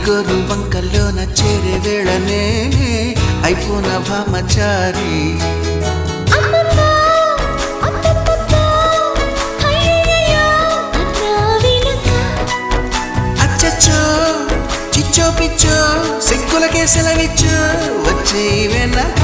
గోరు వంకల్లోన చేరే వేళనే అయిపోన భామచారి అచ్చచ్చో చిచ్చో పిచ్చో సిక్కుల కేసలనిచ్చో వచ్చే వెనక